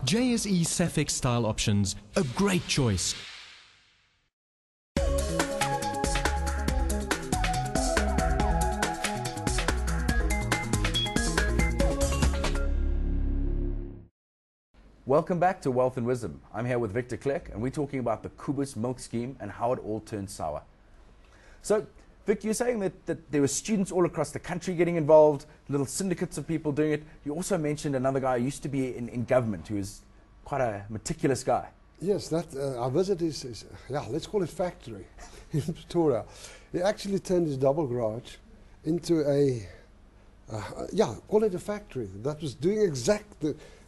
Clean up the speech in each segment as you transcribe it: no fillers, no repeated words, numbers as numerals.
JSE Safex style options, a great choice. Welcome back to Wealth and Wisdom. I'm here with Vic De Klerk, and we're talking about the Kubus milk scheme and how it all turned sour. So, Vic, you're saying that there were students all across the country getting involved, little syndicates of people doing it. You also mentioned another guy who used to be in government who is quite a meticulous guy. Yes, I visited his, let's call it factory in Pretoria. He actually turned his double garage into call it a factory that was doing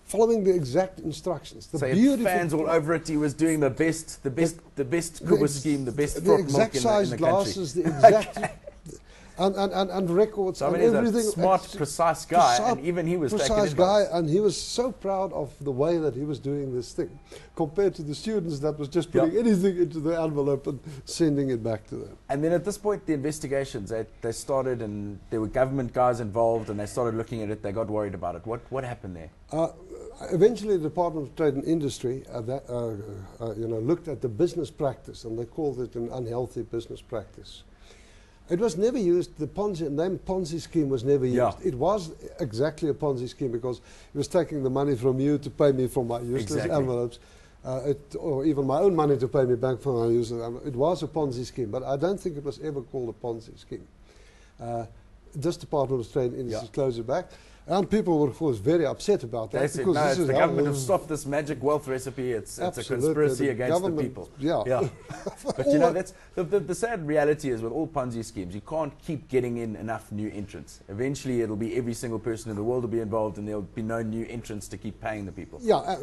following the exact instructions. So he had fans all over it. He was doing the best Kubus scheme, the best the exact size glasses, the exact and records, so, I mean, and everything. He's a smart, precise guy, and even he was taking advice. Guy, and he was so proud of the way that he was doing this thing, compared to the students that was just putting anything into the envelope and sending it back to them. And then at this point, the investigations they started, and there were government guys involved, and they started looking at it. They got worried about it. What happened there? Eventually, the Department of Trade and Industry looked at the business practice, and they called it an unhealthy business practice. It was never used. The name Ponzi scheme was never used. Yeah. It was exactly a Ponzi scheme because it was taking the money from you to pay me for my useless envelopes, or even my own money to pay me back for my useless envelopes. It was a Ponzi scheme, but I don't think it was ever called a Ponzi scheme. This Department of Trade and Industry closed it back. And people were, of course, very upset about that. They said, no, it's the government have stopped this magic wealth recipe. It's a conspiracy against the people. Yeah. But you know, that's the sad reality is with all Ponzi schemes, you can't keep getting in enough new entrants. Eventually, it'll be every single person in the world will be involved, and there'll be no new entrants to keep paying the people. Yeah,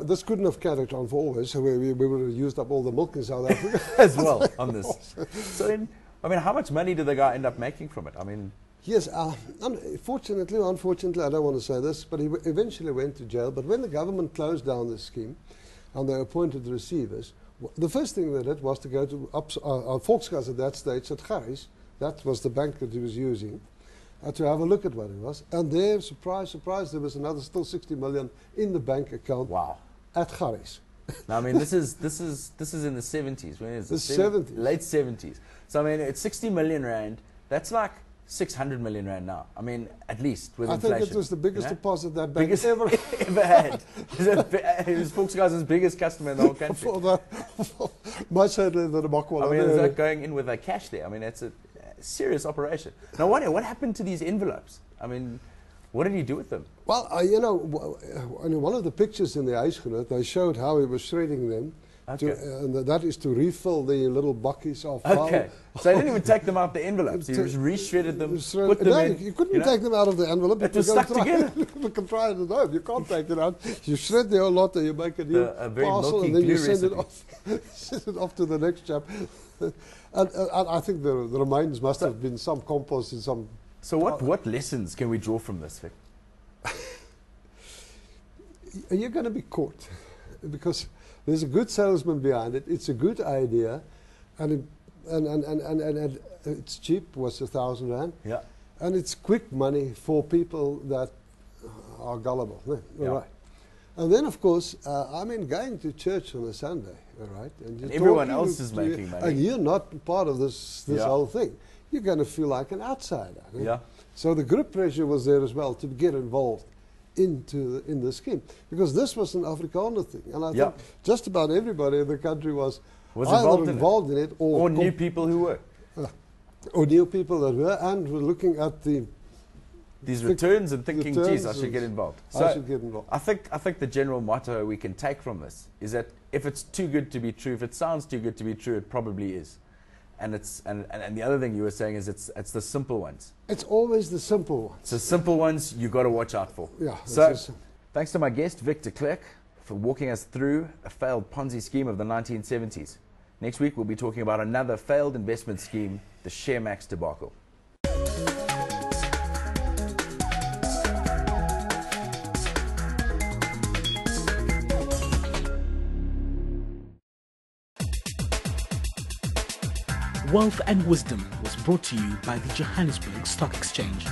this couldn't have carried on for always. So we would have used up all the milk in South Africa as well on this. So then, I mean, how much money did the guy end up making from it? I mean. Yes, unfortunately, I don't want to say this, but he eventually went to jail. But when the government closed down this scheme and they appointed receivers, the first thing they did was to go to Volkskas at that stage at Garys, that was the bank that he was using, to have a look at what it was. And there, surprise, surprise, there was another still 60 million in the bank account. Wow. At Garys. Now, I mean, this is in the 70s. When is it? The 70s. Late 70s. So, I mean, it's 60 million rand. That's like 600 million rand now. I mean, at least with inflation. I think it was the biggest deposit that bank ever had. It was Volkswagen's biggest customer in the whole country. Much certainly than the Bakwala. I mean, it's like going in with a cash there. I mean, it's a serious operation. Now, what happened to these envelopes? I mean, what did he do with them? Well, in one of the pictures in the Huisgenoot, they showed how he was shredding them. Okay. And that is to refill the little buckets of flour. Okay. So he didn't even take them out the envelopes. He just re-shredded them, put them in. You couldn't take them out of the envelope. It was stuck together. You can try it at home. You can't take it out. You shred the whole lot and you make a new parcel and then you send it off to the next chap. and I think the remains must have been some compost in some... So what lessons can we draw from this, Vic? You're going to be caught because... There's a good salesman behind it. It's a good idea, and it's cheap. Was 1,000 rand. Yeah. And it's quick money for people that are gullible. Yeah. Right. And then, of course, going to church on a Sunday, all right, and everyone else is making money, and you're not part of this whole thing. You're going to feel like an outsider. Yeah. So the group pressure was there as well to get involved in the scheme, because this was an Afrikaner thing, and I think just about everybody in the country was either involved in it or knew people who were, or knew people that were, and were looking at these returns and thinking, geez, I should get involved. I should get involved. I think the general motto we can take from this is that if it's too good to be true, if it sounds too good to be true, it probably is. And the other thing you were saying is it's the simple ones. It's always the simple ones. It's the simple ones you got to watch out for. Yeah. So, thanks to my guest, Vic De Klerk, for walking us through a failed Ponzi scheme of the 1970s. Next week, we'll be talking about another failed investment scheme, the ShareMax debacle. Wealth and Wisdom was brought to you by the Johannesburg Stock Exchange.